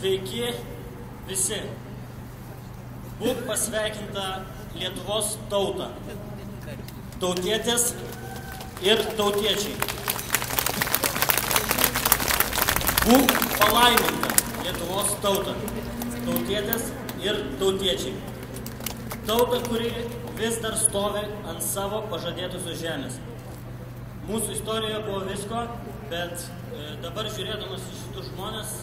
Sveiki visi. Būk pasveikinta Lietuvos tauta, tautietės ir tautiečiai. Būk palaiminta Lietuvos tauta, tautietės ir tautiečiai. Tauta, kuri vis dar stovi ant savo pažadėtusios žemės. Mūsų istorijoje buvo visko, bet dabar žiūrėdamas į šitus žmonės,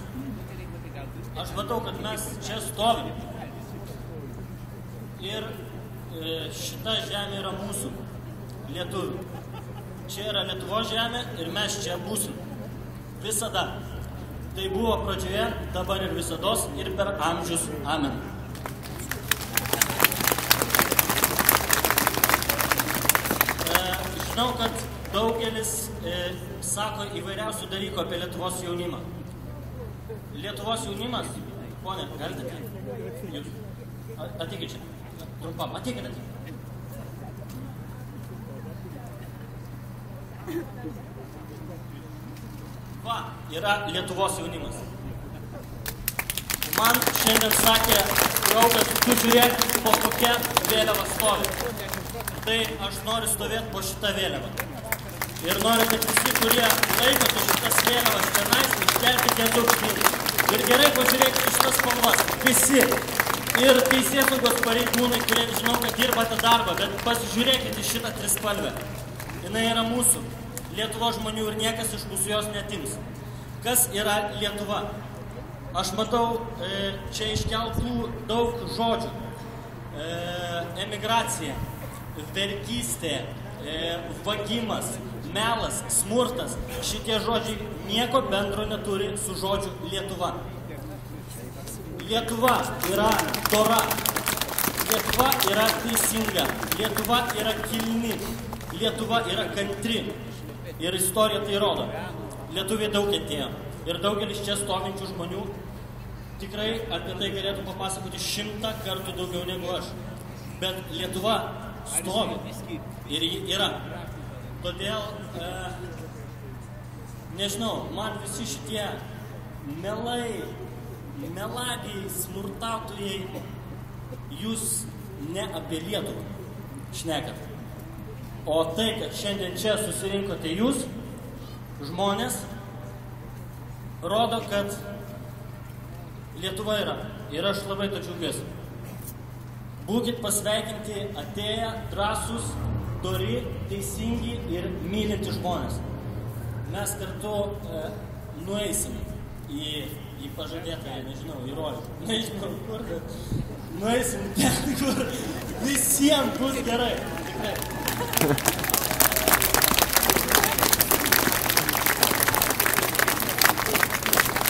aš matau, kad mes čia stovim. Ir šita žemė yra mūsų, lietuvių. Čia yra Lietuvos žemė ir mes čia būsim. Visada. Tai buvo pradžioje, dabar ir visados, ir per amžius. Amen. Žinau, kad daugelis sako įvairiausių dalykų apie Lietuvos jaunimą. Lietuvos jaunimas, ponė, galite? Jūs ateikit čia. Trumpam, ateikit. Va, yra Lietuvos jaunimas. Man šiandien sakė draugas, tu žiūrėk, po kokia vėliava stovi. Tai aš noriu stovėti po šitą vėliavą. Ir noriu, kad visi, kurie laikote šitas vėliavas tenais, iškelkite jas aukštyn. Ir gerai pažiūrėkite šitas spalvas. Visi. Ir teisėsaugos pareigūnai, kurie žinau, kad dirbate darbą, bet pasižiūrėkite šitą trispalvę. Jinai yra mūsų, Lietuvos žmonių, ir niekas iš mūsų jos netims. Kas yra Lietuva? Aš matau čia iškeltų daug žodžių. Emigracija, vergystė, vagimas, melas, smurtas. Šitie žodžiai nieko bendro neturi su žodžiu Lietuva. Lietuva yra dora. Lietuva yra teisinga. Lietuva yra kilni. Lietuva yra kantri. Ir istorija tai rodo. Lietuviai daug kentėjo. Ir daugelis čia stovinčių žmonių tikrai apie tai galėtų papasakoti 100 kartų daugiau negu aš. Bet Lietuva stovi. Ir ji yra. Todėl, nežinau, man visi šitie melagiai, smurtautojai, jūs ne apie Lietuvą šnekat. O tai, kad šiandien čia susirinkote jūs, žmonės, rodo, kad Lietuva yra. Ir aš labai to džiaugiuosi. Būkit pasveikinti atėję, drąsūs, dori, teisingi ir mylinti žmonės. Mes kartu nueisim į pažadėtąją, nežinau, į rojų. Nežinau kur, bet nueisim ten, kur visiems bus gerai. Tikrai.